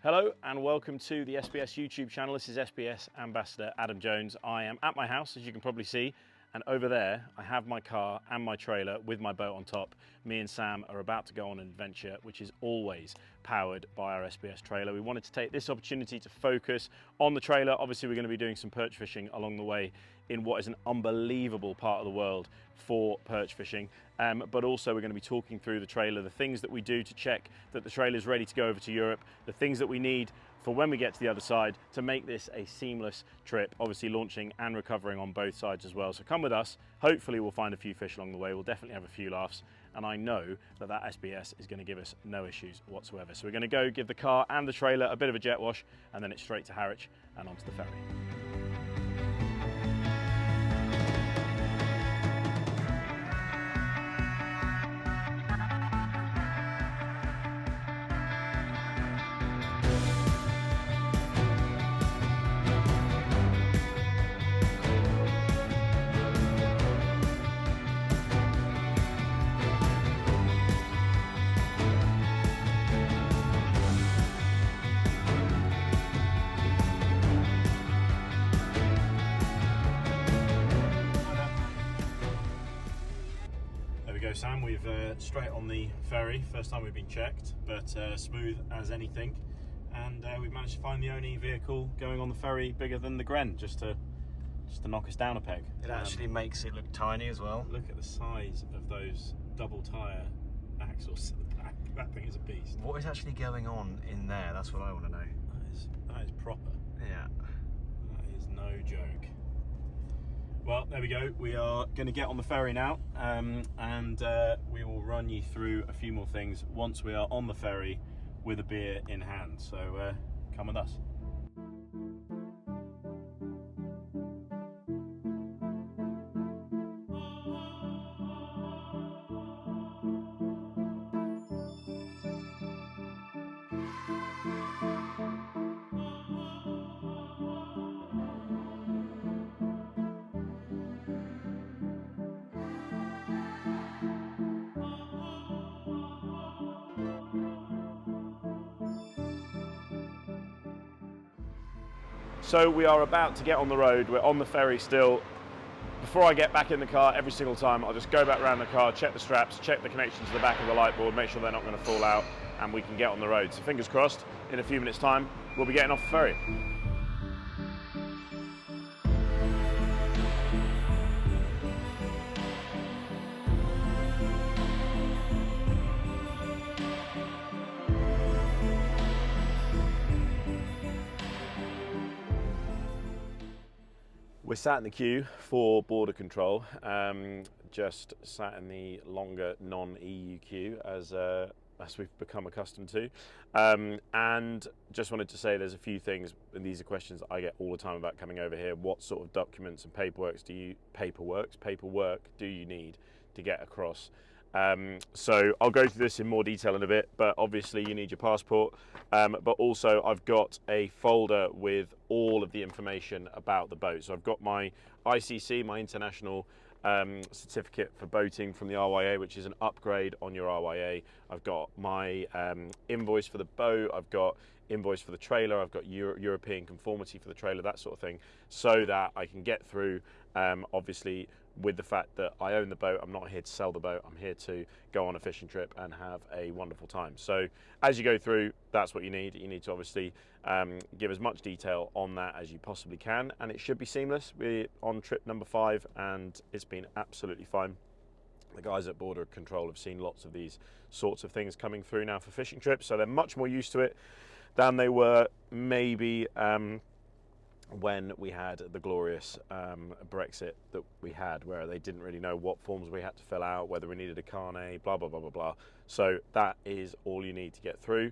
Hello and welcome to the SBS YouTube channel. This is SBS Ambassador Adam Jones. I am at my house, as you can probably see, and over there I have my car and my trailer with my boat on top. Me and Sam are about to go on an adventure which is always powered by our SBS trailer. We wanted to take this opportunity to focus on the trailer. Obviously we're going to be doing some perch fishing along the way in what is an unbelievable part of the world for perch fishing, but also we're going to be talking through the trailer, the things that we do to check that the trailer is ready to go over to Europe, the things that we need for when we get to the other side to make this a seamless trip, obviously launching and recovering on both sides as well. So come with us, hopefully we'll find a few fish along the way, we'll definitely have a few laughs, and I know that that SBS is going to give us no issues whatsoever. So we're going to go give the car and the trailer a bit of a jet wash, and then it's straight to Harwich and onto the ferry. Sam, we've straight on the ferry. First time we've been checked, but smooth as anything. And we've managed to find the only vehicle going on the ferry bigger than the Gren, just to knock us down a peg. It actually makes it look tiny as well. Look at the size of those double tyre axles at the back. That thing is a beast. What is actually going on in there? That's what I want to know. That is proper. Yeah. That is no joke. Well, there we go. We are going to get on the ferry now, and we will run you through a few more things once we are on the ferry with a beer in hand. So come with us. So we are about to get on the road. We're on the ferry still. Before I get back in the car, every single time, I'll just go back around the car, check the straps, check the connection to the back of the light board, make sure they're not going to fall out, and we can get on the road. So fingers crossed, in a few minutes time, we'll be getting off the ferry. We're sat in the queue for border control, just sat in the longer non-EU queue as we've become accustomed to, and just wanted to say there's a few things, and these are questions I get all the time about coming over here. What sort of documents and paperwork do you need to get across? So I'll go through this in more detail in a bit, but obviously you need your passport, but also I've got a folder with all of the information about the boat. So I've got my ICC, my international certificate for boating from the RYA, which is an upgrade on your RYA. I've got my invoice for the boat, I've got invoice for the trailer, I've got European conformity for the trailer, that sort of thing, so that I can get through, obviously with the fact that I own the boat. I'm not here to sell the boat, I'm here to go on a fishing trip and have a wonderful time. So as you go through, that's what you need. You need to obviously give as much detail on that as you possibly can, and it should be seamless. We're on trip number 5 and it's been absolutely fine. The guys at Border Control have seen lots of these sorts of things coming through now for fishing trips, so they're much more used to it than they were maybe when we had the glorious Brexit that we had, where they didn't really know what forms we had to fill out, whether we needed a carnet, blah, blah, blah, blah, blah. So that is all you need to get through.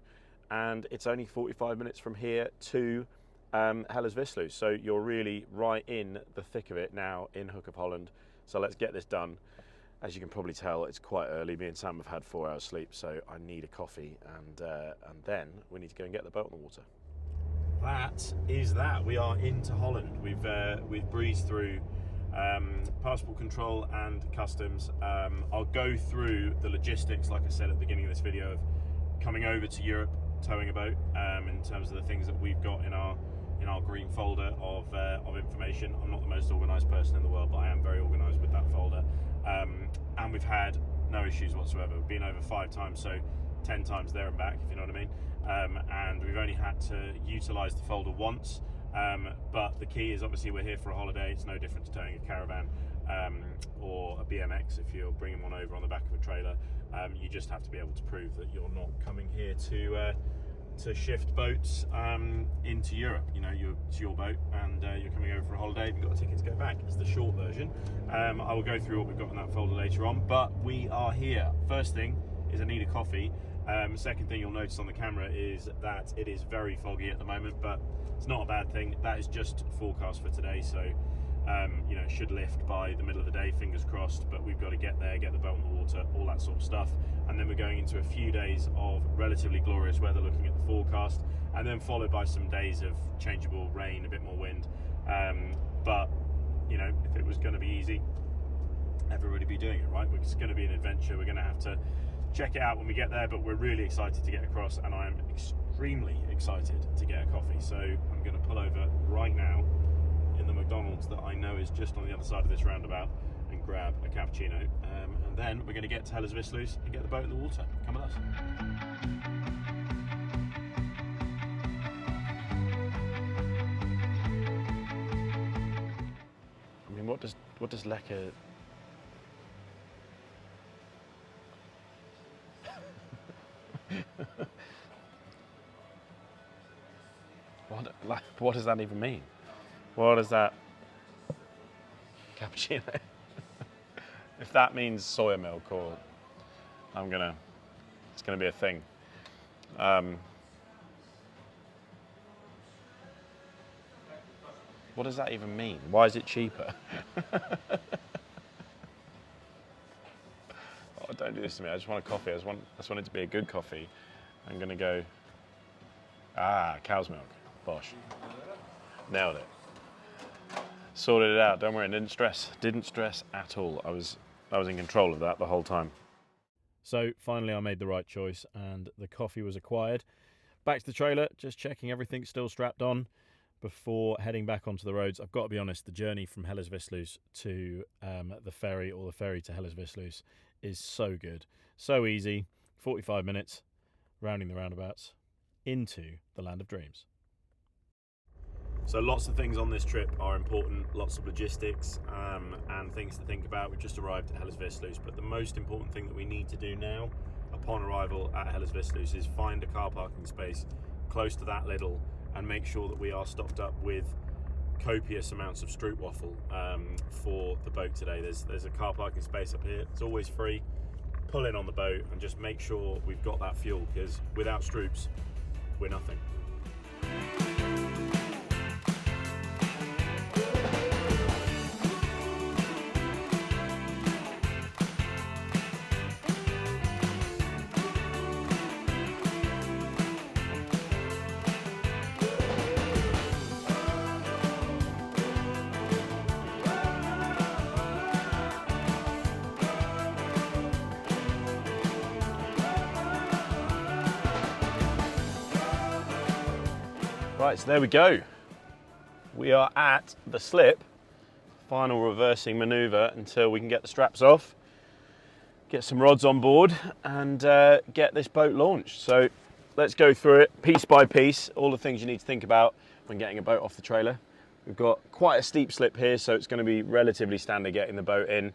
And it's only 45 minutes from here to Hellersvisslu. So you're really right in the thick of it now in Hook of Holland. So let's get this done. As you can probably tell, it's quite early. Me and Sam have had 4 hours sleep, so I need a coffee, and then we need to go and get the boat on the water. That is that. We are into Holland. We've breezed through passport control and customs. I'll go through the logistics, like I said at the beginning of this video, of coming over to Europe towing a boat in terms of the things that we've got in our green folder of information. I'm not the most organised person in the world, but I am very organised with that folder, and we've had no issues whatsoever. We've been over 5 times, so 10 times there and back, if you know what I mean. And we've only had to utilise the folder once, but the key is obviously we're here for a holiday. It's no different to towing a caravan or a BMX if you're bringing one over on the back of a trailer. You just have to be able to prove that you're not coming here to shift boats into Europe. You know, it's your boat and you're coming over for a holiday and got a ticket to go back. It's the short version. I will go through what we've got in that folder later on, but we are here. First thing is I need a coffee. Second thing you'll notice on the camera is that it is very foggy at the moment, but it's not a bad thing. That is just forecast for today, so you know, it should lift by the middle of the day, fingers crossed, but we've got to get there, get the boat on the water, all that sort of stuff. And then we're going into a few days of relatively glorious weather looking at the forecast, and then followed by some days of changeable rain, a bit more wind. But you know, if it was going to be easy, everybody would be doing it, right? It's going to be an adventure. We're going to have to check it out when we get there, but we're really excited to get across, and I am extremely excited to get a coffee. So I'm going to pull over right now in the McDonald's that I know is just on the other side of this roundabout and grab a cappuccino, and then we're going to get to Hellersvissluis and get the boat in the water. Come with us. I mean, what does lekker what does that even mean? What is that? Cappuccino? If that means soya milk, or it's gonna be a thing. What does that even mean? Why is it cheaper? Oh, don't do this to me. I just want a coffee. I just want it to be a good coffee. I'm gonna go. Cow's milk. Bosh. Nailed it. Sorted it out. Don't worry. Didn't stress at all. I was in control of that the whole time. So finally, I made the right choice, and the coffee was acquired. Back to the trailer. Just checking everything's still strapped on before heading back onto the roads. I've got to be honest. The journey from Hellersvissluis to the ferry, or the ferry to Hellersvissluis, is so good, so easy. 45 minutes, rounding the roundabouts into the land of dreams. So lots of things on this trip are important, lots of logistics and things to think about. We've just arrived at Hellersvissluis, but the most important thing that we need to do now upon arrival at Hellersvissluis is find a car parking space close to that Lidl and make sure that we are stocked up with copious amounts of stroopwafel for the boat today. There's a car parking space up here. It's always free. Pull in on the boat and just make sure we've got that fuel, because without stroops, we're nothing. Right, so there we go. We are at the slip. Final reversing manoeuvre until we can get the straps off, get some rods on board, and get this boat launched. So let's go through it piece by piece, all the things you need to think about when getting a boat off the trailer. We've got quite a steep slip here, so it's going to be relatively standard getting the boat in.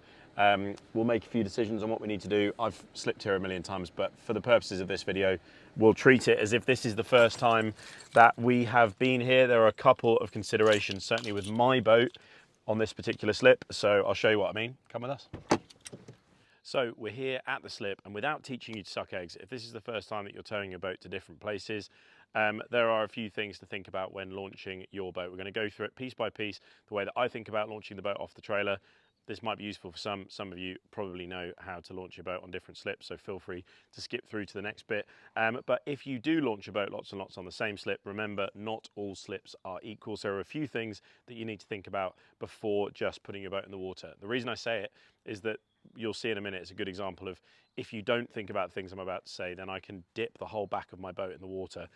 We'll make a few decisions on what we need to do. I've slipped here a million times, but for the purposes of this video, we'll treat it as if this is the first time that we have been here. There are a couple of considerations, certainly with my boat on this particular slip, so I'll show you what I mean. Come with us. So we're here at the slip, and without teaching you to suck eggs, if this is the first time that you're towing your boat to different places, there are a few things to think about when launching your boat. We're going to go through it piece by piece, the way that I think about launching the boat off the trailer. This might be useful for some. Some of you probably know how to launch your boat on different slips, so feel free to skip through to the next bit. But if you do launch your boat lots and lots on the same slip, remember, not all slips are equal. So there are a few things that you need to think about before just putting your boat in the water. The reason I say it is that you'll see in a minute, it's a good example of if you don't think about the things I'm about to say, then I can dip the whole back of my boat in the water,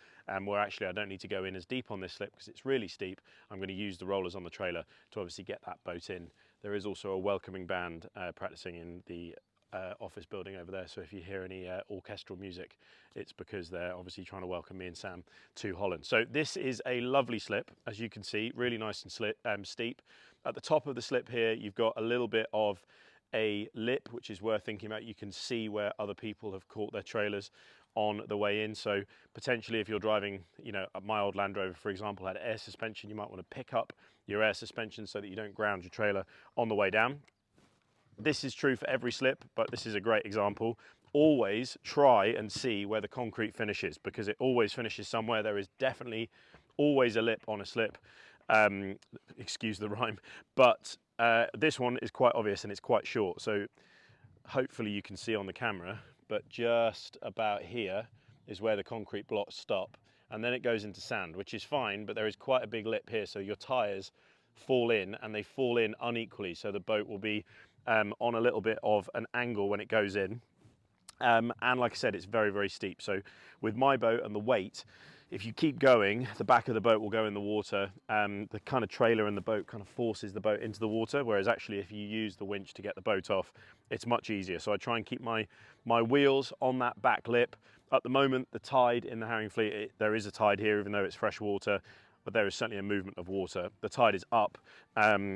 where actually I don't need to go in as deep on this slip because it's really steep. I'm going to use the rollers on the trailer to obviously get that boat in. There is also a welcoming band practicing in the office building over there, so if you hear any orchestral music, it's because they're obviously trying to welcome me and Sam to Holland. So this is a lovely slip, as you can see, really nice and steep. At the top of the slip here, you've got a little bit of a lip, which is worth thinking about. You can see where other people have caught their trailers on the way in. So potentially if you're driving, you know, my old Land Rover, for example, had air suspension, you might want to pick up your air suspension so that you don't ground your trailer on the way down. This is true for every slip, but this is a great example. Always try and see where the concrete finishes, because it always finishes somewhere. There is definitely always a lip on a slip. Excuse the rhyme, but this one is quite obvious and it's quite short, so hopefully you can see on the camera, but just about here is where the concrete blocks stop, and then it goes into sand, which is fine, but there is quite a big lip here, so your tyres fall in, and they fall in unequally, so the boat will be on a little bit of an angle when it goes in, and like I said, it's very, very steep. So with my boat and the weight, if you keep going, the back of the boat will go in the water. The kind of trailer in the boat kind of forces the boat into the water, whereas actually if you use the winch to get the boat off, it's much easier. So I try and keep my wheels on that back lip. At the moment, the tide in the herring fleet, there is a tide here, even though it's fresh water, but there is certainly a movement of water. The tide is up,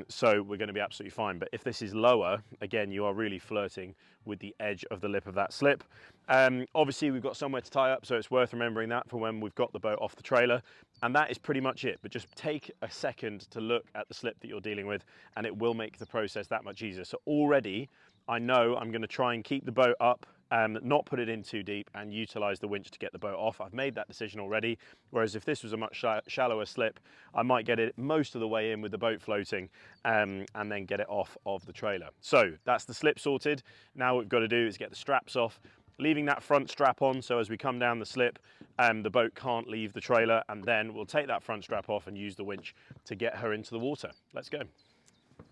so we're going to be absolutely fine. But if this is lower, again, you are really flirting with the edge of the lip of that slip. Obviously, we've got somewhere to tie up, so it's worth remembering that for when we've got the boat off the trailer. And that is pretty much it. But just take a second to look at the slip that you're dealing with, and it will make the process that much easier. So already, I know I'm going to try and keep the boat up, not put it in too deep, and utilise the winch to get the boat off. I've made that decision already, whereas if this was a much shallower slip, I might get it most of the way in with the boat floating, and then get it off of the trailer. So that's the slip sorted. Now what we've got to do is get the straps off, leaving that front strap on, so as we come down the slip, the boat can't leave the trailer, and then we'll take that front strap off and use the winch to get her into the water. Let's go.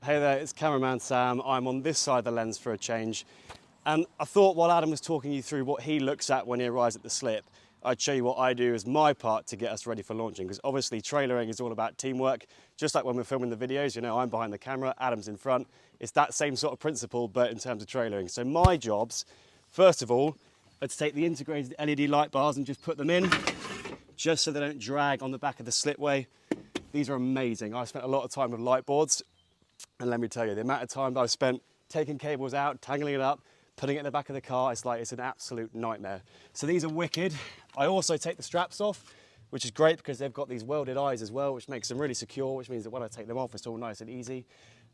Hey there, it's cameraman Sam. I'm on this side of the lens for a change. And I thought while Adam was talking you through what he looks at when he arrives at the slip, I'd show you what I do as my part to get us ready for launching. Because obviously trailering is all about teamwork. Just like when we're filming the videos, you know, I'm behind the camera, Adam's in front. It's that same sort of principle, but in terms of trailering. So my jobs, first of all, are to take the integrated LED light bars and just put them in, just so they don't drag on the back of the slipway. These are amazing. I spent a lot of time with light boards, and let me tell you, the amount of time that I've spent taking cables out, tangling it up, putting it in the back of the car, it's an absolute nightmare. So these are wicked. I also take the straps off, which is great because they've got these welded eyes as well, which makes them really secure, which means that when I take them off, it's all nice and easy.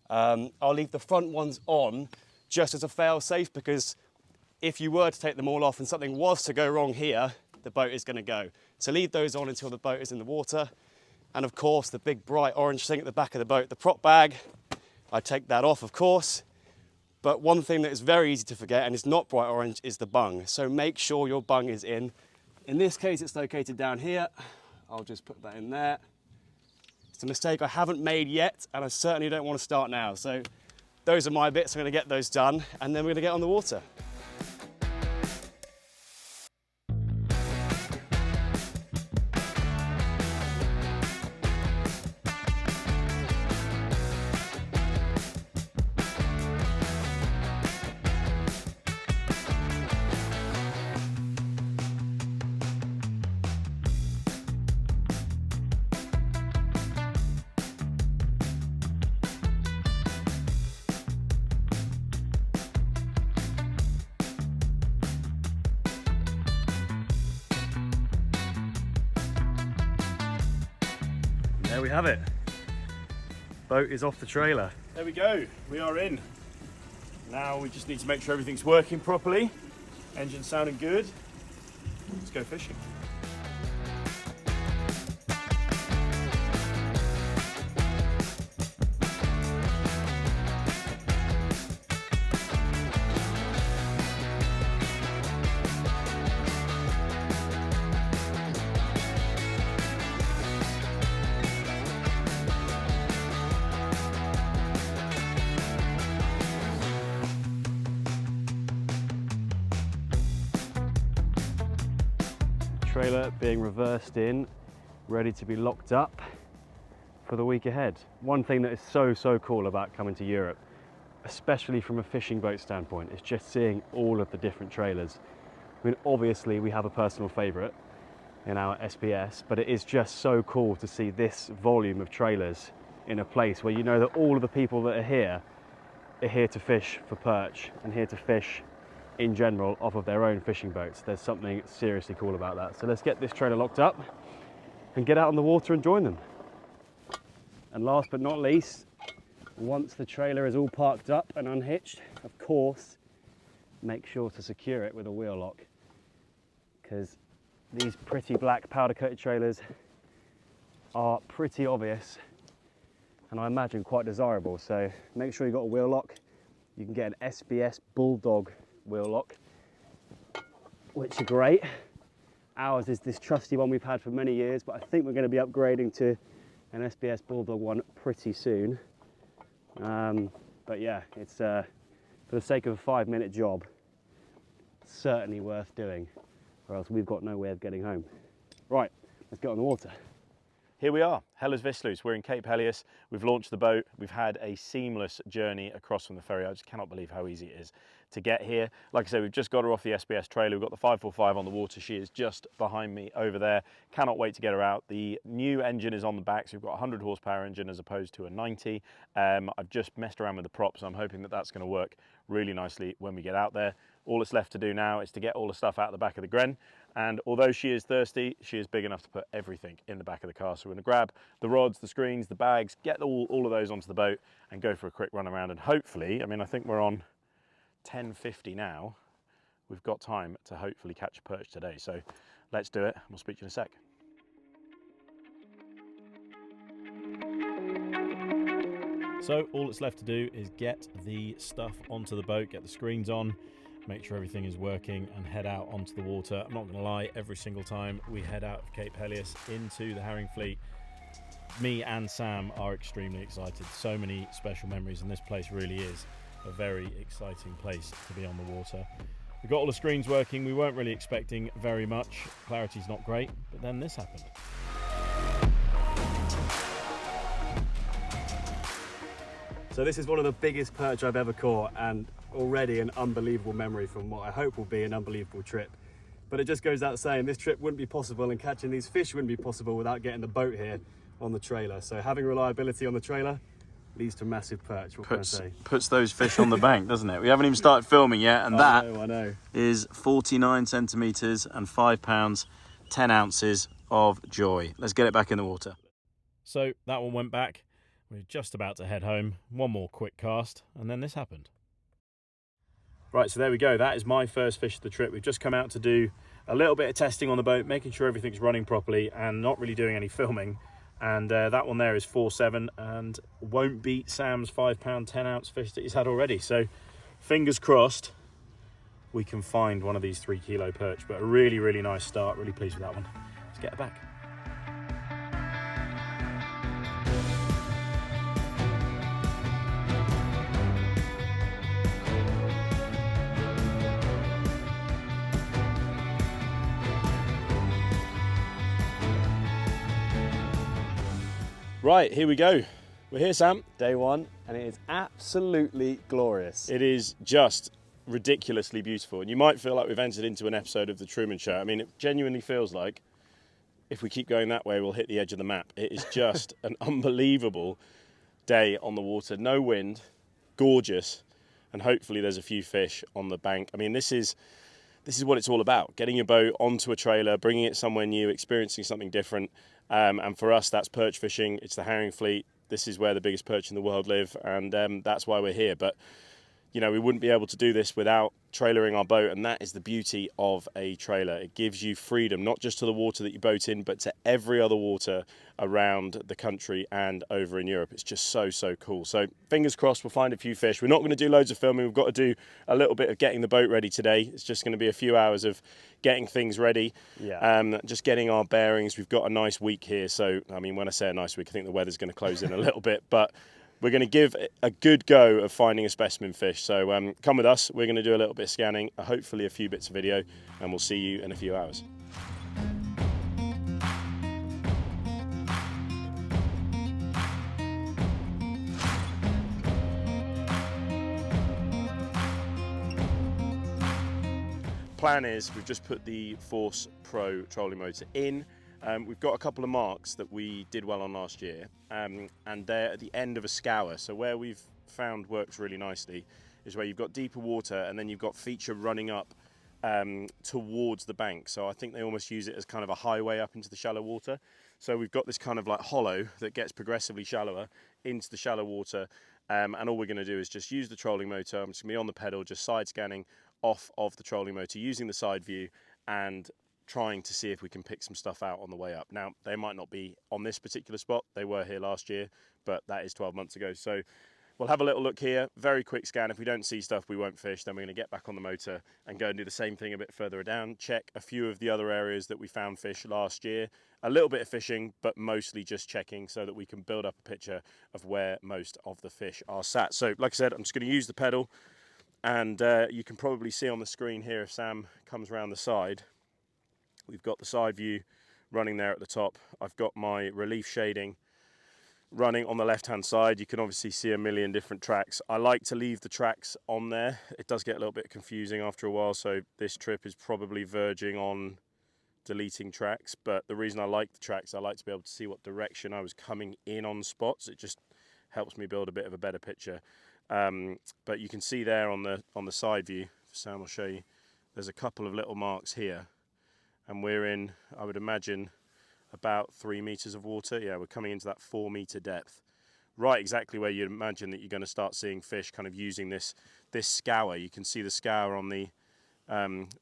I'll leave the front ones on just as a fail-safe, because if you were to take them all off and something was to go wrong here, the boat is going to go. So leave those on until the boat is in the water. And of course, the big bright orange thing at the back of the boat, the prop bag, I take that off, of course. But one thing that is very easy to forget, and it's not bright orange, is the bung. So make sure your bung is in. In this case, it's located down here. I'll just put that in there. It's a mistake I haven't made yet, and I certainly don't want to start now. So those are my bits. I'm going to get those done, and then we're going to get on the water. There we have it. Boat is off the trailer. There we go, we are in. Now we just need to make sure everything's working properly. Engine's sounding good. Let's go fishing. trailer being reversed in, ready to be locked up for the week ahead. One thing that is so cool about coming to Europe, especially from a fishing boat standpoint, is just seeing all of the different trailers. I mean, obviously we have a personal favourite in our SBS, but it is just so cool to see this volume of trailers in a place where you know that all of the people that are here to fish for perch and here to fish in general off of their own fishing boats. There's something seriously cool about that. So let's get this trailer locked up and get out on the water and join them. And last but not least, once the trailer is all parked up and unhitched, of course, make sure to secure it with a wheel lock, because these pretty black powder coated trailers are pretty obvious and I imagine quite desirable. So make sure you've got a wheel lock. You can get an SBS Bulldog wheel lock, which are great. Ours is this trusty one we've had for many years, but I think we're going to be upgrading to an SBS Bulldog one pretty soon. But yeah, it's for the sake of a 5-minute job, certainly worth doing, or else we've got no way of getting home. Right, let's get on the water. Here we are, Hellas Visslus. We're in Cape Helios. We've launched the boat. We've had a seamless journey across from the ferry. I just cannot believe how easy it is to get here. Like I said, we've just got her off the SBS trailer. We've got the 545 on the water. She is just behind me over there. Cannot wait to get her out. The new engine is on the back, so we've got a 100 horsepower engine as opposed to a 90. I've just messed around with the props. I'm hoping that that's going to work really nicely when we get out there. All that's left to do now is to get all the stuff out the back of the Gren. And although she is thirsty, she is big enough to put everything in the back of the car. So we're going to grab the rods, the screens, the bags, get all of those onto the boat and go for a quick run around. And hopefully, I mean, I think we're on 10:50 now. We've got time to hopefully catch a perch today. So let's do it. We'll speak to you in a sec. So all that's left to do is get the stuff onto the boat, get the screens on, make sure everything is working and head out onto the water. I'm not going to lie, every single time we head out of Cape Helios into the herring fleet, me and Sam are extremely excited. So many special memories, and this place really is a very exciting place to be on the water. We've got all the screens working. We weren't really expecting very much. Clarity's not great, but then this happened. So this is one of the biggest perch I've ever caught, and already an unbelievable memory from what I hope will be an unbelievable trip. But it just goes without saying, this trip wouldn't be possible and catching these fish wouldn't be possible without getting the boat here on the trailer. So having reliability on the trailer leads to massive perch. What can I say? Puts those fish on the bank, doesn't it? We haven't even started filming yet, and I know. is 49 centimetres and 5 pounds, 10 ounces of joy. Let's get it back in the water. So that one went back. We're just about to head home. One more quick cast, and then this happened. Right, so there we go. That is my first fish of the trip. We've just come out to do a little bit of testing on the boat, making sure everything's running properly and not really doing any filming. And that one there is 4.7 and won't beat Sam's 5 pound, 10 ounce fish that he's had already. So fingers crossed we can find one of these 3 kilo perch, but a really, really nice start. Really pleased with that one. Let's get it back. Right, here we go. We're here, Sam. Day one, and it is absolutely glorious. It is just ridiculously beautiful. And you might feel like we've entered into an episode of The Truman Show. I mean, it genuinely feels like if we keep going that way, we'll hit the edge of the map. It is just an unbelievable day on the water. No wind, gorgeous, and hopefully there's a few fish on the bank. I mean, this is what it's all about. Getting your boat onto a trailer, bringing it somewhere new, experiencing something different. And for us, that's perch fishing. It's the herring fleet. This is where the biggest perch in the world live, and that's why we're here. But you know, we wouldn't be able to do this without trailering our boat, and that is the beauty of a trailer. It gives you freedom, not just to the water that you boat in, but to every other water around the country and over in Europe. It's just so cool. So fingers crossed we'll find a few fish. We're not going to do loads of filming. We've got to do a little bit of getting the boat ready today. It's just going to be a few hours of getting things ready, just getting our bearings. We've got a nice week here. So, I mean, when I say a nice week, I think the weather's going to close in a little bit, but we're going to give a good go of finding a specimen fish. So come with us. We're going to do a little bit of scanning, hopefully a few bits of video, and we'll see you in a few hours. plan is we've just put the Force Pro trolling motor in. We've got a couple of marks that we did well on last year, and they're at the end of a scour. So where we've found works really nicely is where you've got deeper water and then you've got feature running up towards the bank. So I think they almost use it as kind of a highway up into the shallow water. So we've got this kind of like hollow that gets progressively shallower into the shallow water. And all we're going to do is just use the trolling motor. I'm just going to be on the pedal, just side scanning off of the trolling motor, using the side view and trying to see if we can pick some stuff out on the way up. Now, they might not be on this particular spot. They were here last year, but that is 12 months ago. So we'll have a little look here, very quick scan. If we don't see stuff, we won't fish. Then we're going to get back on the motor and go and do the same thing a bit further down, check a few of the other areas that we found fish last year. A little bit of fishing, but mostly just checking so that we can build up a picture of where most of the fish are sat. So like I said, I'm just going to use the pedal, and you can probably see on the screen here if Sam comes around the side. We've got the side view running there at the top. I've got my relief shading running on the left hand side. You can obviously see a million different tracks. I like to leave the tracks on there. It does get a little bit confusing after a while, so this trip is probably verging on deleting tracks, but the reason I like the tracks, I like to be able to see what direction I was coming in on spots. It just helps me build a bit of a better picture. But you can see there on the side view, Sam will show you, there's a couple of little marks here, and we're in, I would imagine, about 3 meters of water. Yeah, we're coming into that 4 meter depth, right exactly where you'd imagine that you're going to start seeing fish kind of using this scour. You can see the scour on the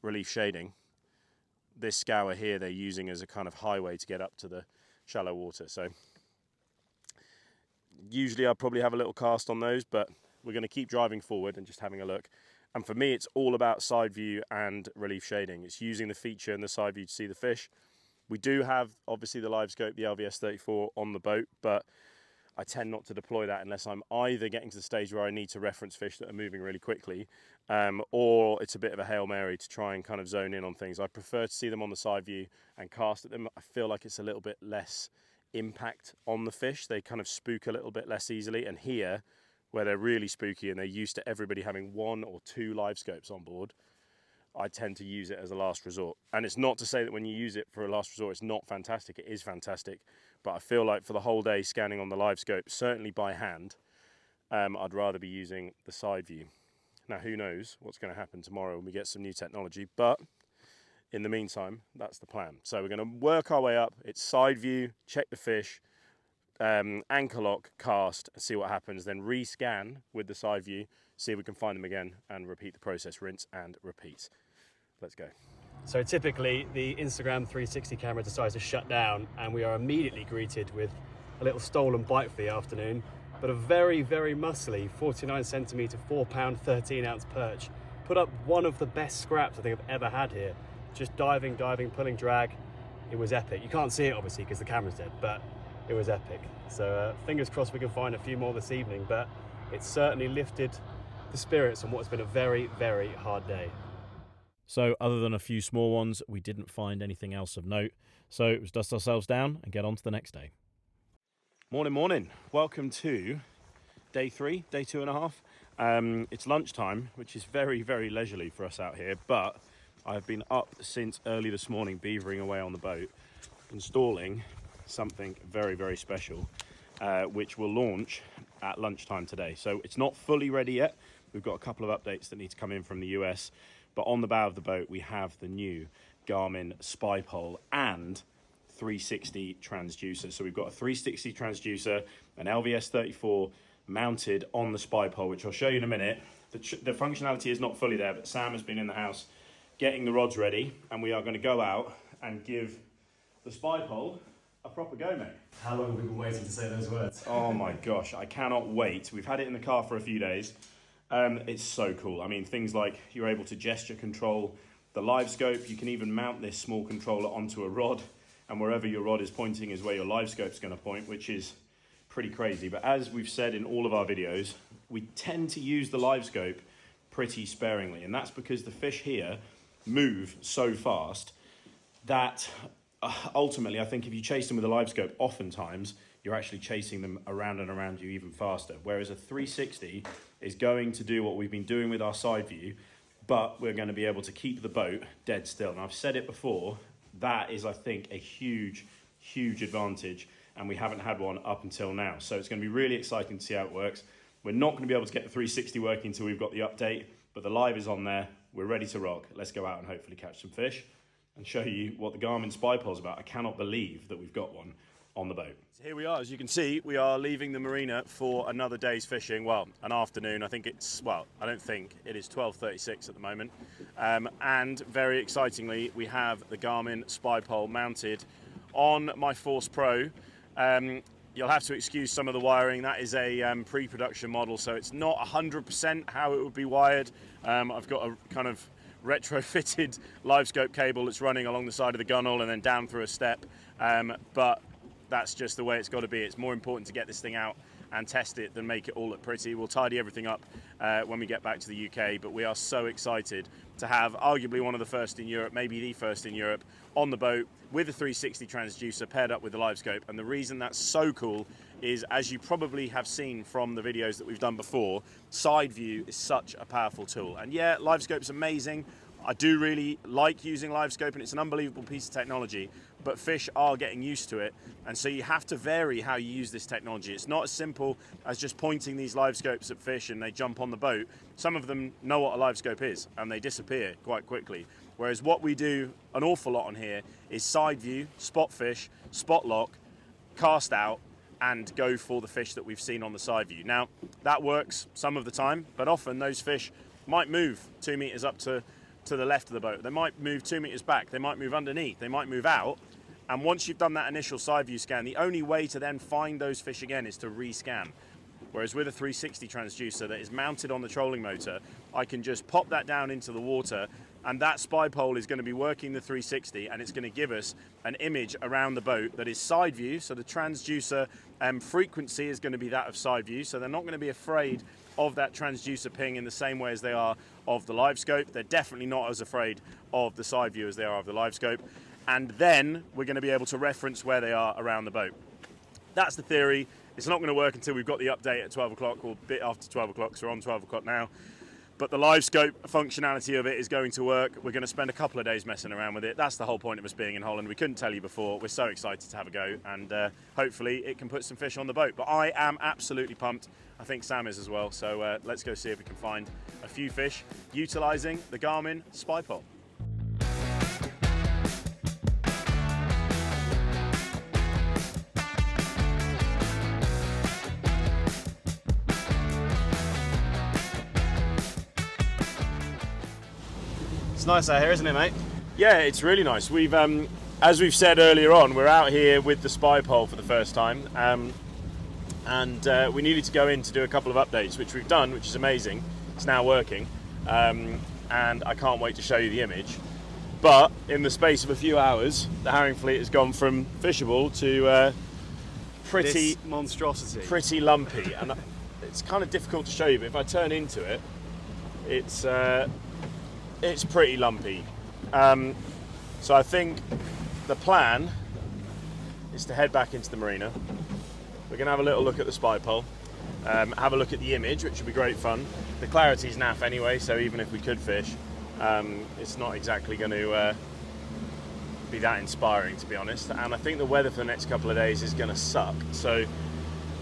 relief shading. This scour here they're using as a kind of highway to get up to the shallow water. So usually I'll probably have a little cast on those, but we're going to keep driving forward and just having a look. And for me, it's all about side view and relief shading. It's using the feature and the side view to see the fish. We do have, obviously, the live scope, the LVS 34 on the boat, but I tend not to deploy that unless I'm either getting to the stage where I need to reference fish that are moving really quickly, or it's a bit of a Hail Mary to try and kind of zone in on things. I prefer to see them on the side view and cast at them. I feel like it's a little bit less impact on the fish. They kind of spook a little bit less easily. And here, where they're really spooky and they're used to everybody having 1 or 2 live scopes on board, I tend to use it as a last resort. And it's not to say that when you use it for a last resort, it's not fantastic. It is fantastic. But I feel like for the whole day scanning on the live scope, certainly by hand, I'd rather be using the side view. Now, who knows what's going to happen tomorrow when we get some new technology, but in the meantime, that's the plan. So we're going to work our way up. It's side view, check the fish, anchor lock, cast, and see what happens. Then rescan with the side view, see if we can find them again, and repeat the process, rinse and repeat. Let's go. So typically the Instagram 360 camera decides to shut down and we are immediately greeted with a little stolen bite for the afternoon, but a very, very muscly 49 centimetre, 4 pound, 13 ounce perch. Put up one of the best scraps I think I've ever had here. Just diving, pulling drag. It was epic. You can't see it obviously because the camera's dead, but it was epic. So fingers crossed we can find a few more this evening, but it certainly lifted the spirits on what has been a very, very hard day. So other than a few small ones, we didn't find anything else of note. So it was dust ourselves down and get on to the next day. Morning. Welcome to day 3, day 2.5. It's lunchtime, which is very, very leisurely for us out here, but I've been up since early this morning, beavering away on the boat, installing something very, very special, which will launch at lunchtime today. So it's not fully ready yet. We've got a couple of updates that need to come in from the US, but on the bow of the boat, we have the new Garmin Spy Pole and 360 transducer. So we've got a 360 transducer, an LVS 34 mounted on the Spy Pole, which I'll show you in a minute. The functionality is not fully there, but Sam has been in the house getting the rods ready, and we are going to go out and give the Spy Pole a proper go, mate. How long have we been waiting to say those words? Oh my gosh, I cannot wait. We've had it in the car for a few days. It's so cool. I mean, things like you're able to gesture control the live scope. You can even mount this small controller onto a rod, and wherever your rod is pointing is where your live scope's going to point, which is pretty crazy. But as we've said in all of our videos, we tend to use the live scope pretty sparingly, and that's because the fish here move so fast that ultimately, I think if you chase them with a live scope, oftentimes you're actually chasing them around and around you even faster. Whereas a 360 is going to do what we've been doing with our side view, but we're going to be able to keep the boat dead still. And I've said it before, that is, I think, a huge, huge advantage, and we haven't had one up until now. So it's going to be really exciting to see how it works. We're not going to be able to get the 360 working until we've got the update, but the live is on there. We're ready to rock. Let's go out and hopefully catch some fish and show you what the Garmin Spy Pole is about. I cannot believe that we've got one on the boat. So here we are, as you can see, we are leaving the marina for another day's fishing. Well, an afternoon. I think it's, well, I don't think, it is 12:36 at the moment. And very excitingly, we have the Garmin Spy Pole mounted on my Force Pro. You'll have to excuse some of the wiring. That is a pre-production model, so it's not 100% how it would be wired. I've got a kind of retrofitted live scope cable that's running along the side of the gunnel and then down through a step. But that's just the way it's got to be. It's more important to get this thing out and test it than make it all look pretty. We'll tidy everything up when we get back to the UK, but we are so excited to have arguably one of the first in Europe, maybe the first in Europe, on the boat with a 360 transducer paired up with the live scope. And the reason that's so cool is, as you probably have seen from the videos that we've done before, side view is such a powerful tool. And yeah, live scope's amazing. I do really like using live scope, and it's an unbelievable piece of technology, but fish are getting used to it, and so you have to vary how you use this technology. It's not as simple as just pointing these live scopes at fish and they jump on the boat. Some of them know what a live scope is and they disappear quite quickly, whereas what we do an awful lot on here is side view, spot fish, spot lock, cast out, and go for the fish that we've seen on the side view. Now, that works some of the time, but often those fish might move 2 meters up to the left of the boat. They might move 2 meters back. They might move underneath. They might move out. And once you've done that initial side view scan, the only way to then find those fish again is to rescan. Whereas with a 360 transducer that is mounted on the trolling motor, I can just pop that down into the water, and that spy pole is going to be working the 360, and it's going to give us an image around the boat that is side view. So the transducer frequency is going to be that of side view. So they're not going to be afraid of that transducer ping in the same way as they are of the live scope. They're definitely not as afraid of the side view as they are of the live scope. And then we're going to be able to reference where they are around the boat. That's the theory. It's not going to work until we've got the update at 12 o'clock or a bit after 12 o'clock, so we're on 12 o'clock now. But the live scope functionality of it is going to work. We're going to spend a couple of days messing around with it. That's the whole point of us being in Holland. We couldn't tell you before. We're so excited to have a go, and hopefully it can put some fish on the boat. But I am absolutely pumped. I think Sam is as well. So let's go see if we can find a few fish utilising the Garmin Spy Pole. It's nice out here, isn't it, mate? Yeah, it's really nice. We've, as we've said earlier on, we're out here with the Spy Pole for the first time, and we needed to go in to do a couple of updates, which we've done, which is amazing. It's now working, and I can't wait to show you the image. But in the space of a few hours, the herring fleet has gone from fishable to pretty This monstrosity. pretty lumpy, and it's kind of difficult to show you. But if I turn into it, it's pretty lumpy. So I think the plan is to head back into the marina. We're going to have a little look at the Spy Pole, have a look at the image, which will be great fun. The clarity's naff anyway, so even if we could fish, it's not exactly going to be that inspiring, to be honest. And I think the weather for the next couple of days is going to suck. So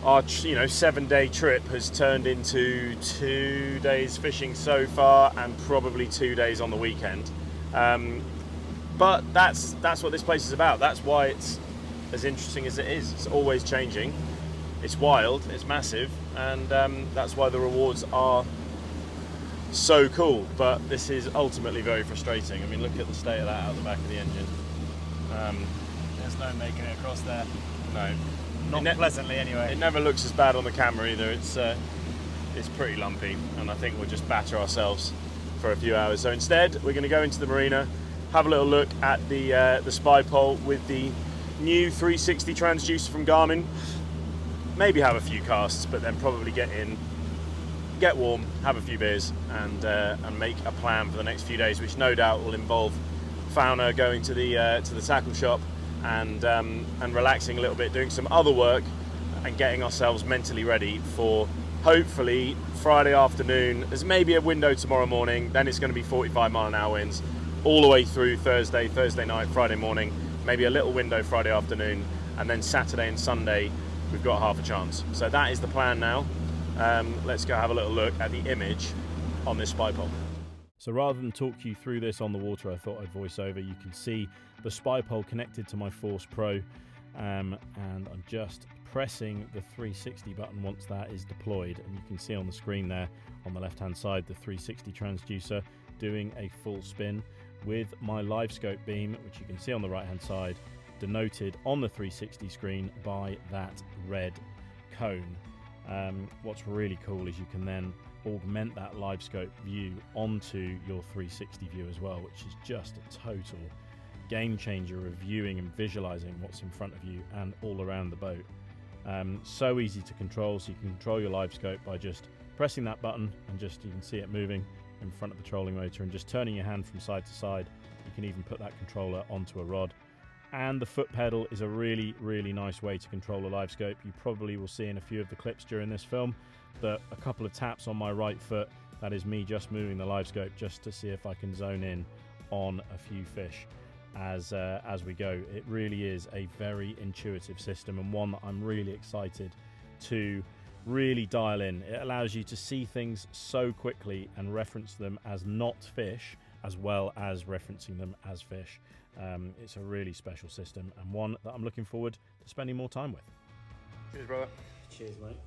our 7-day trip has turned into 2 days fishing so far, and probably 2 days on the weekend. But that's what this place is about. That's why it's as interesting as it is. It's always changing. It's wild. It's massive, and that's why the rewards are so cool. But this is ultimately very frustrating. I mean, look at the state of that out the back of the engine. There's no making it across there. No. Not pleasantly, anyway. It never looks as bad on the camera either. It's pretty lumpy, and I think we'll just batter ourselves for a few hours. So instead, we're going to go into the marina, have a little look at the Spy Pole with the new 360 transducer from Garmin. Maybe have a few casts, but then probably get in, get warm, have a few beers, and make a plan for the next few days, which no doubt will involve Fauna going to the tackle shop and relaxing a little bit, doing some other work, and getting ourselves mentally ready for hopefully Friday afternoon. There's maybe a window tomorrow morning, then it's going to be 45-mile-an-hour winds all the way through Thursday night, Friday morning, maybe a little window Friday afternoon, and then Saturday and Sunday we've got half a chance. So that is the plan now. Let's go have a little look at the image on this spy pole. So rather than talk you through this on the water, I thought I'd voice over. You can see the spy pole connected to my Force Pro, and I'm just pressing the 360 button once that is deployed, and you can see on the screen there on the left hand side the 360 transducer doing a full spin with my live scope beam, which you can see on the right hand side, denoted on the 360 screen by that red cone. What's really cool is you can then augment that live scope view onto your 360 view as well, which is just a total game changer of viewing and visualizing what's in front of you and all around the boat. So easy to control, so you can control your live scope by just pressing that button, and just you can see it moving in front of the trolling motor, and just turning your hand from side to side. You can even put that controller onto a rod. And the foot pedal is a really, really nice way to control a live scope. You probably will see in a few of the clips during this film that a couple of taps on my right foot, that is me just moving the live scope just to see if I can zone in on a few fish as we go. It really is a very intuitive system, and one that I'm really excited to really dial in. It allows you to see things so quickly and reference them as not fish, as well as referencing them as fish. It's a really special system, and one that I'm looking forward to spending more time with. Cheers, brother. Cheers, mate.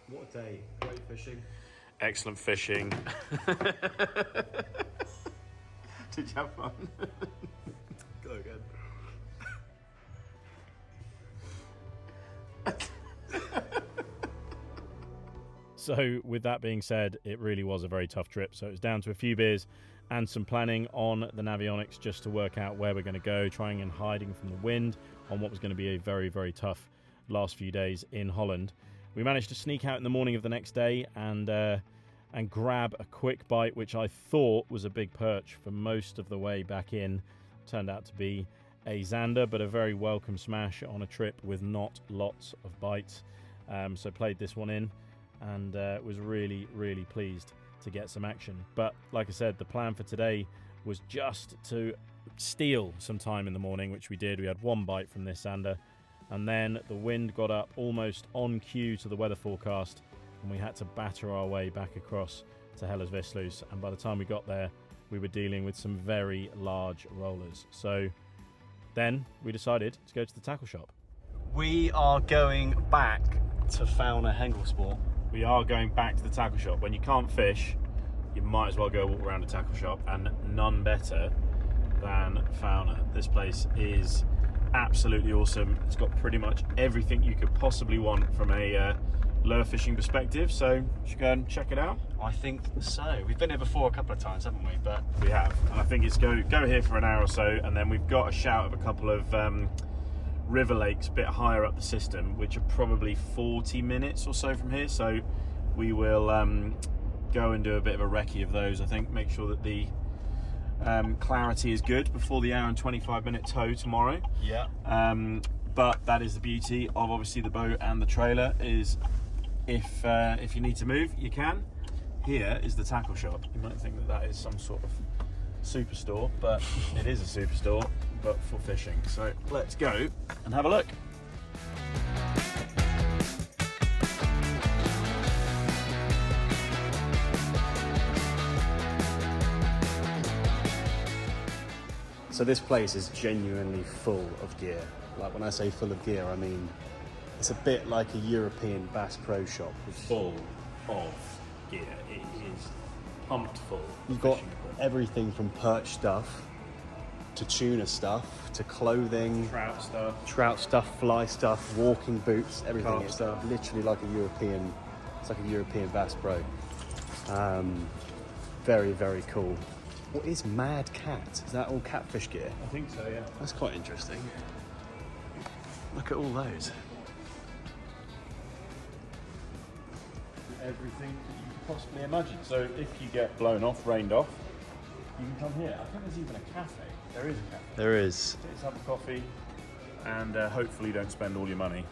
What a day. Great fishing. Excellent fishing. Did you have fun? Go again. So with that being said, it really was a very tough trip. So it was down to a few beers and some planning on the Navionics just to work out where we're going to go, trying and hiding from the wind on what was going to be a very, very tough last few days in Holland. We managed to sneak out in the morning of the next day and grab a quick bite, which I thought was a big perch for most of the way back in. Turned out to be a zander, but a very welcome smash on a trip with not lots of bites. So played this one in and was really, really pleased to get some action. But like I said, the plan for today was just to steal some time in the morning, which we did. We had one bite from this zander, and then the wind got up almost on cue to the weather forecast, and we had to batter our way back across to Hellersvissluis, and by the time we got there we were dealing with some very large rollers. So then we decided to go to the tackle shop. We are going back to Fauna Hengelsport. We are going back to the tackle shop. When you can't fish, you might as well go walk around a tackle shop, and none better than Fauna. This place is absolutely awesome. It's got pretty much everything you could possibly want from a lure fishing perspective, so you should go and check it out. I think so. We've been here before a couple of times, haven't we? But We have, and I think it's go here for an hour or so, and then we've got a shout of a couple of river lakes a bit higher up the system, which are probably 40 minutes or so from here, so we will go and do a bit of a recce of those. I think make sure that the clarity is good before the hour and 25-minute tow tomorrow. yeah, But that is the beauty of obviously the boat and the trailer, is if you need to move, you can. Here is the tackle shop. You might think that that is some sort of superstore, but it is a superstore, but for fishing. So let's go and have a look. so this place is genuinely full of gear. Like when I say full of gear, I mean it's a bit like a European Bass Pro shop. Full of gear. It is pumped full. You've got everything from perch stuff to tuna stuff to clothing, trout stuff, fly stuff, walking boots, everything. Carp It's stuff. literally like a European. It's like a European Bass Pro. Very, very cool. What is Mad Cat? Is that all catfish gear? I think so, yeah. That's quite interesting. Look at all those. Everything that you could possibly imagine. So if you get blown off, rained off, you can come here. I think there's even a cafe. There is a cafe. There is. Let's have a coffee and hopefully don't spend all your money.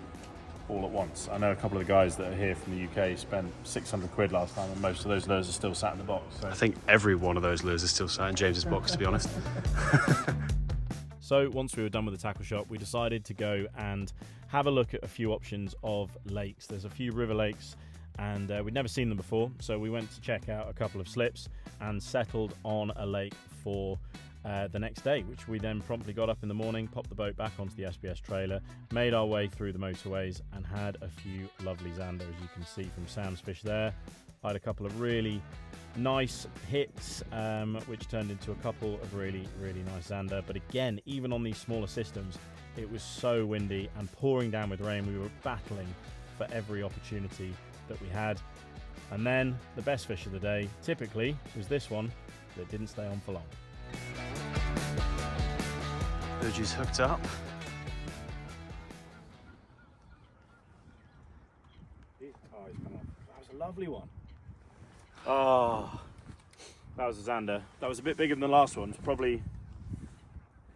all at once. I know a couple of the guys that are here from the UK spent 600 quid last time, and most of those lures are still sat in the box. So. I think every one of those lures is still sat in James's box, to be honest. So once we were done with the tackle shop, we decided to go and have a look at a few options of lakes. There's a few river lakes, and we'd never seen them before, so we went to check out a couple of slips and settled on a lake for the next day, which we then promptly got up in the morning, popped the boat back onto the SBS trailer, made our way through the motorways and had a few lovely zander, as you can see from Sam's fish there. I had a couple of really nice hits, which turned into a couple of really nice zander. But again, even on these smaller systems, it was so windy and pouring down with rain. We were battling for every opportunity that we had. And then the best fish of the day typically was this one that didn't stay on for long. Perch's hooked up. He's come on. That was a lovely one. Oh, that was a zander. That was a bit bigger than the last one. It's probably,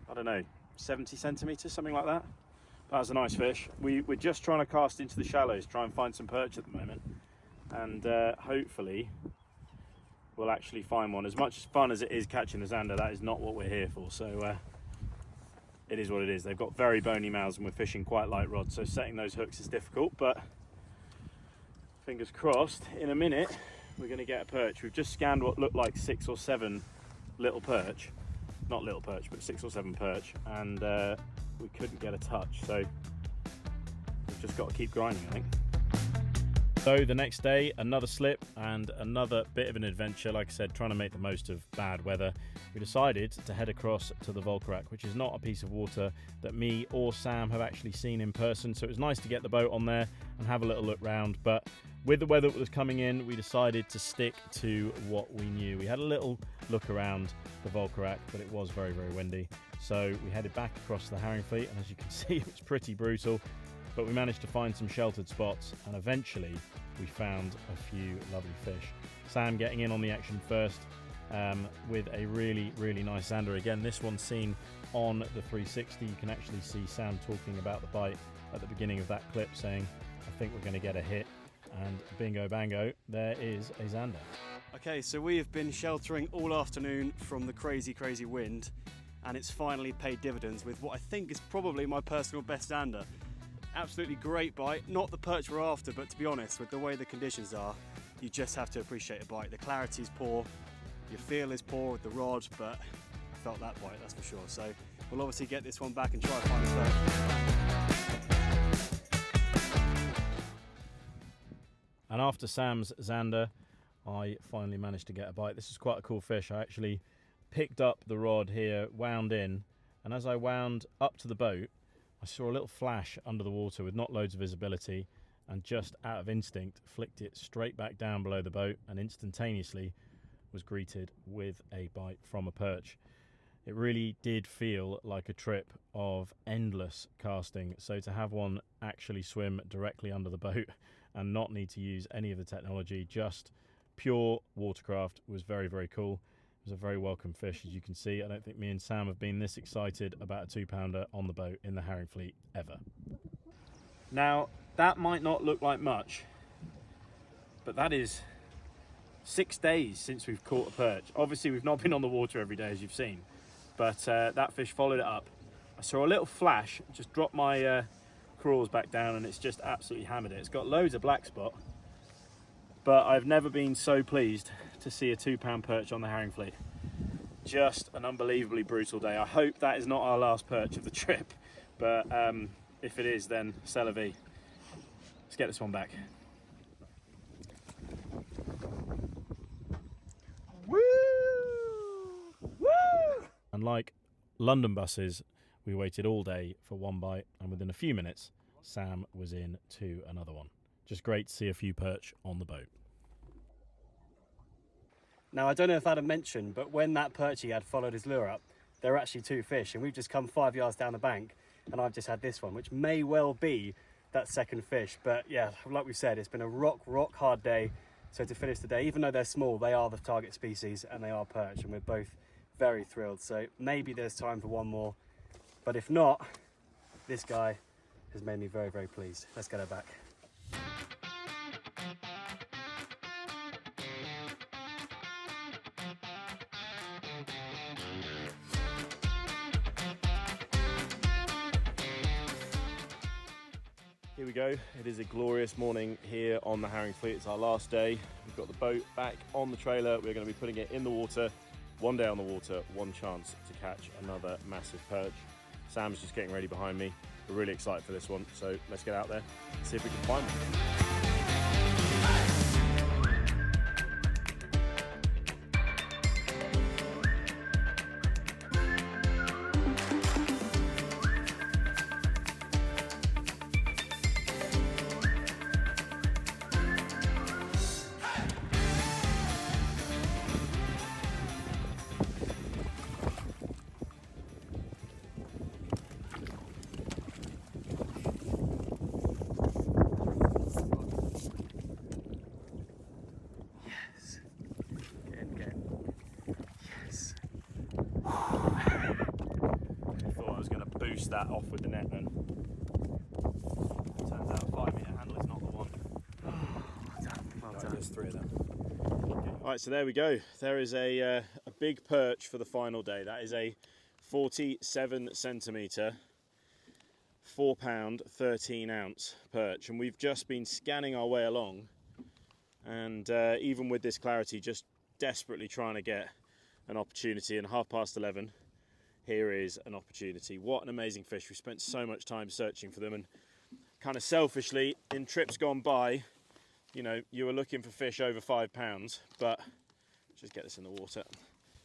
I don't know, 70 centimetres, something like that. That was a nice fish. We're just trying to cast into the shallows, try and find some perch at the moment. And hopefully we'll actually find one. As much fun as it is catching the zander, that is not what we're here for. So it is what it is. They've got very bony mouths and we're fishing quite light rods, so setting those hooks is difficult, but fingers crossed, in a minute we're going to get a perch. We've just scanned what looked like 6 or 7 little perch. Not little perch, but 6 or 7 perch, and we couldn't get a touch, so we've just got to keep grinding, I think. So the next day, another slip and another bit of an adventure. Like I said, trying to make the most of bad weather. We decided to head across to the Volkerak, which is not a piece of water that me or Sam have actually seen in person. So it was nice to get the boat on there and have a little look round. But with the weather that was coming in, we decided to stick to what we knew. We had a little look around the Volkerak, but it was very windy. So we headed back across the herring fleet, and as you can see, it was pretty brutal. But we managed to find some sheltered spots, and eventually we found a few lovely fish. Sam getting in on the action first with a really nice zander. Again, this one's seen on the 360. You can actually see Sam talking about the bite at the beginning of that clip, saying, I think we're going to get a hit. And bingo bango, there is a zander. Okay, so we have been sheltering all afternoon from the crazy wind, and it's finally paid dividends with what I think is probably my personal best zander. Absolutely great bite, not the perch we're after, but to be honest, with the way the conditions are, you just have to appreciate a bite. The clarity's poor, your feel is poor with the rod, but I felt that bite, that's for sure. So we'll obviously get this one back and try to find a perch. And after Sam's zander, I finally managed to get a bite. This is quite a cool fish. I actually picked up the rod here, wound in, and as I wound up to the boat, I saw a little flash under the water with not loads of visibility, and just out of instinct flicked it straight back down below the boat and instantaneously was greeted with a bite from a perch. It really did feel like a trip of endless casting, so to have one actually swim directly under the boat and not need to use any of the technology, just pure watercraft, was very cool. It was a very welcome fish, as you can see. I don't think me and Sam have been this excited about a 2-pounder on the boat in the herring fleet ever. Now, that might not look like much, but that is 6 days since we've caught a perch. Obviously, we've not been on the water every day, as you've seen, but that fish followed it up. I saw a little flash, just dropped my crawls back down, and it's just absolutely hammered it. It's got loads of black spot, but I've never been so pleased to see a 2-pound perch on the herring fleet. Just an unbelievably brutal day. I hope that is not our last perch of the trip, but if it is, then c'est la vie. Let's get this one back. Woo! Woo! And like London buses, we waited all day for one bite, and within a few minutes, Sam was in to another one. Just great to see a few perch on the boat. Now, I don't know if Adam mentioned, but when that perch he had followed his lure up, there were actually 2 fish, and we've just come 5 yards down the bank, and I've just had this one, which may well be that second fish. But yeah, like we said, it's been a rock hard day. So to finish the day, even though they're small, they are the target species, and they are perch, and we're both very thrilled. So maybe there's time for one more, but if not, this guy has made me very, very pleased. Let's get her back. Here we go. It is a glorious morning here on the Herring Fleet. It's our last day. We've got the boat back on the trailer. We're going to be putting it in the water. One day on the water, one chance to catch another massive perch. Sam's just getting ready behind me. We're really excited for this one, so let's get out there and see if we can find one. That off with the net then. Turns out 5 metre handle is not the one. Well done. There's 3 of them. Okay. Alright, so there we go. There is a big perch for the final day. That is a 47 centimetre, 4 pound, 13 ounce perch. And we've just been scanning our way along. And even with this clarity, just desperately trying to get an opportunity. And 11:30. Here is an opportunity. What an amazing fish. We spent so much time searching for them, and kind of selfishly, in trips gone by, you know, you were looking for fish over 5 pounds, but just get this in the water.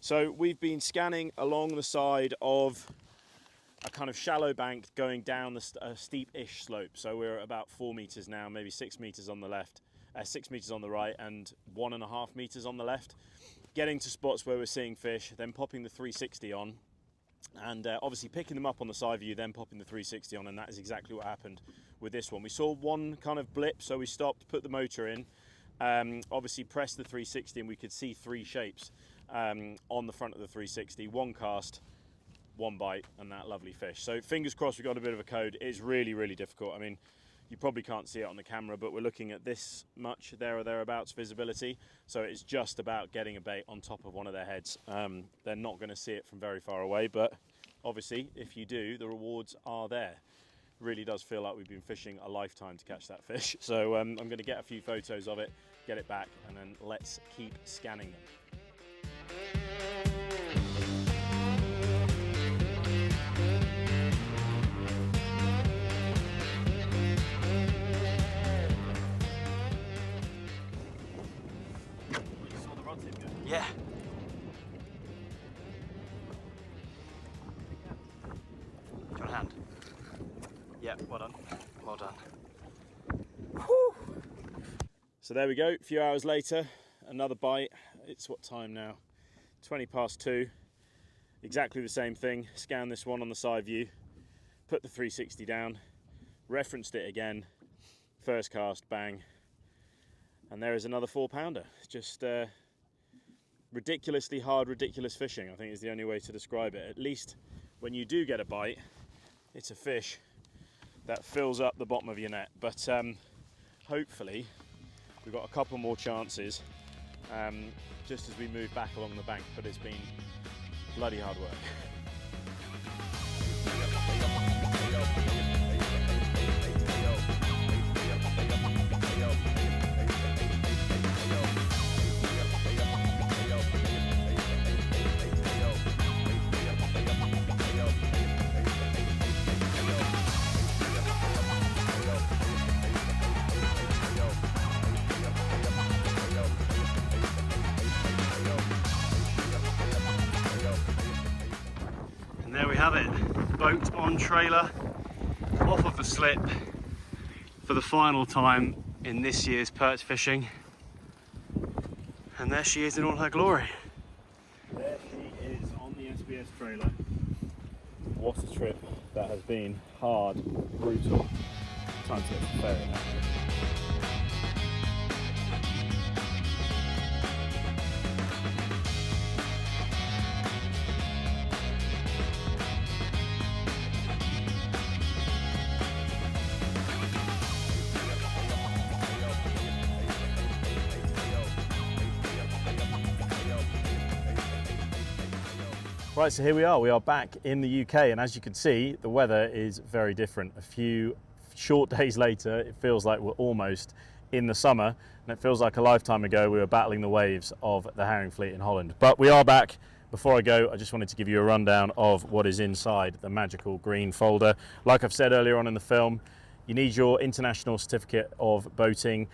So we've been scanning along the side of a kind of shallow bank going down a steep-ish slope. So we're at about 4 meters now, maybe 6 meters on the left, 6 meters on the right, and 1.5 meters on the left. Getting to spots where we're seeing fish, then popping the 360 on, and obviously picking them up on the side view, then popping the 360 on, and that is exactly what happened with this one. We saw one kind of blip, so we stopped, put the motor in, obviously pressed the 360, and we could see 3 shapes on the front of the 360. One cast, one bite, and that lovely fish. So fingers crossed we got a bit of a code. It's really, really difficult. I mean, you probably can't see it on the camera, but we're looking at this much, there or thereabouts visibility. So it's just about getting a bait on top of one of their heads. They're not going to see it from very far away, but obviously if you do, the rewards are there. It really does feel like we've been fishing a lifetime to catch that fish. So I'm going to get a few photos of it, get it back, and then let's keep scanning them. Yeah. Do you want a hand? Yeah, well done. Well done. Whew. So there we go, a few hours later, another bite. It's what time now? 2:20. Exactly the same thing. Scan this one on the side view, put the 360 down, referenced it again, first cast, bang, and there is another 4 pounder. Just ridiculously hard, ridiculous fishing, I think is the only way to describe it. At least when you do get a bite, it's a fish that fills up the bottom of your net. But hopefully we've got a couple more chances just as we move back along the bank, but it's been bloody hard work. And there we have it, boat on trailer, off of the slip for the final time in this year's perch fishing. And there she is in all her glory. There she is on the SBS trailer. What a trip that has been. Hard, brutal. Time to get to the ferry now. Right, so here we are back in the UK, and as you can see, the weather is very different. A few short days later, it feels like we're almost in the summer, and it feels like a lifetime ago we were battling the waves of the herring fleet in Holland. But we are back. Before I go, I just wanted to give you a rundown of what is inside the magical green folder. Like I've said earlier on in the film, you need your International Certificate of Boating,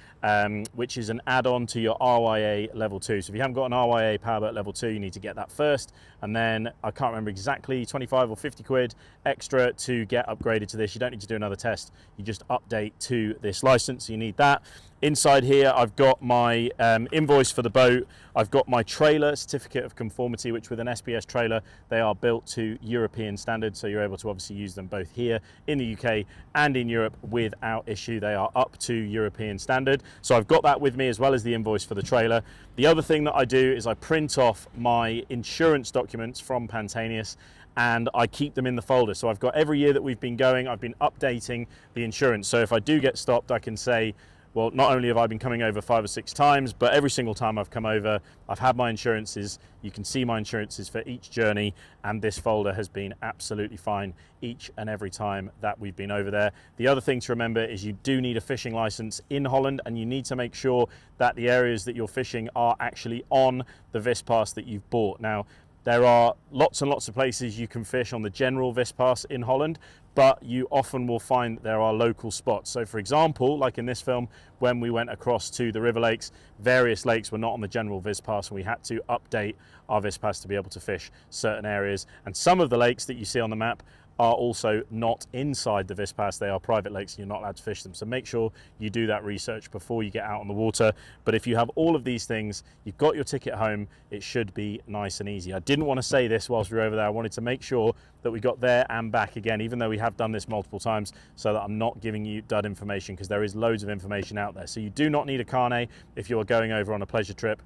which is an add-on to your RYA Level 2. So if you haven't got an RYA Powerboat Level 2, you need to get that first. And then, I can't remember exactly, 25 or 50 quid extra to get upgraded to this. You don't need to do another test. You just update to this license. So you need that. Inside here, I've got my invoice for the boat. I've got my trailer certificate of conformity, which with an SBS trailer, they are built to European standards. So you're able to obviously use them both here in the UK and in Europe without issue. They are up to European standard. So I've got that with me as well as the invoice for the trailer. The other thing that I do is I print off my insurance documents from Pantaenius, and I keep them in the folder. So I've got every year that we've been going, I've been updating the insurance. So if I do get stopped, I can say, well, not only have I been coming over 5 or 6 times, but every single time I've come over, I've had my insurances. You can see my insurances for each journey, and this folder has been absolutely fine each and every time that we've been over there. The other thing to remember is you do need a fishing license in Holland, and you need to make sure that the areas that you're fishing are actually on the Vispass that you've bought. Now, there are lots and lots of places you can fish on the general Vispass in Holland, but you often will find there are local spots. So for example, like in this film, when we went across to the River Lakes, various lakes were not on the general Vispass, and we had to update our Vispass to be able to fish certain areas. And some of the lakes that you see on the map are also not inside the Vispass. They are private lakes and you're not allowed to fish them. So make sure you do that research before you get out on the water. But if you have all of these things, you've got your ticket home, it should be nice and easy. I didn't want to say this whilst we were over there. I wanted to make sure that we got there and back again, even though we have done this multiple times, so that I'm not giving you dud information, because there is loads of information out there. So you do not need a carnet if you are going over on a pleasure trip.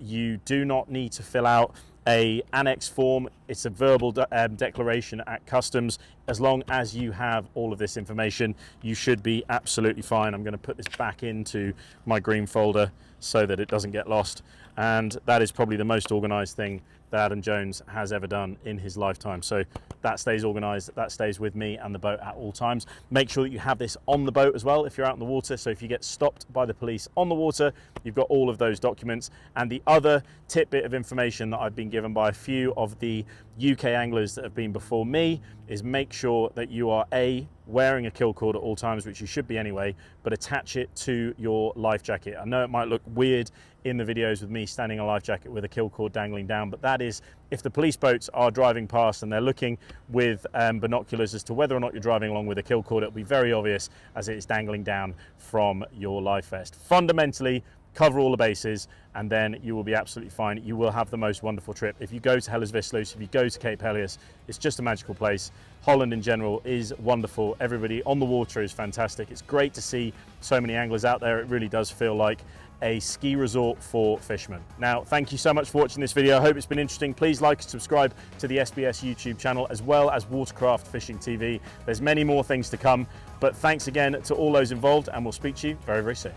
You do not need to fill out a annex form. It's a verbal declaration at customs. As long as you have all of this information, you should be absolutely fine. I'm going to put this back into my green folder so that it doesn't get lost. And that is probably the most organized thing that Adam Jones has ever done in his lifetime. So that stays organized, that stays with me and the boat at all times. Make sure that you have this on the boat as well if you're out in the water. So if you get stopped by the police on the water, you've got all of those documents. And the other tidbit of information that I've been given by a few of the UK anglers that have been before me is make sure that you are wearing a kill cord at all times, which you should be anyway, but attach it to your life jacket. I know it might look weird in the videos with me standing a life jacket with a kill cord dangling down, but that is if the police boats are driving past and they're looking with binoculars as to whether or not you're driving along with a kill cord, it'll be very obvious as it is dangling down from your life vest. Fundamentally, cover all the bases, and then you will be absolutely fine. You will have the most wonderful trip. If you go to Hellersvissluis, if you go to Cape Helios, it's just a magical place. Holland in general is wonderful. Everybody on the water is fantastic. It's great to see so many anglers out there. It really does feel like a ski resort for fishermen. Now, thank you so much for watching this video. I hope it's been interesting. Please like and subscribe to the SBS YouTube channel, as well as Watercraft Fishing TV. There's many more things to come, but thanks again to all those involved, and we'll speak to you very, very soon.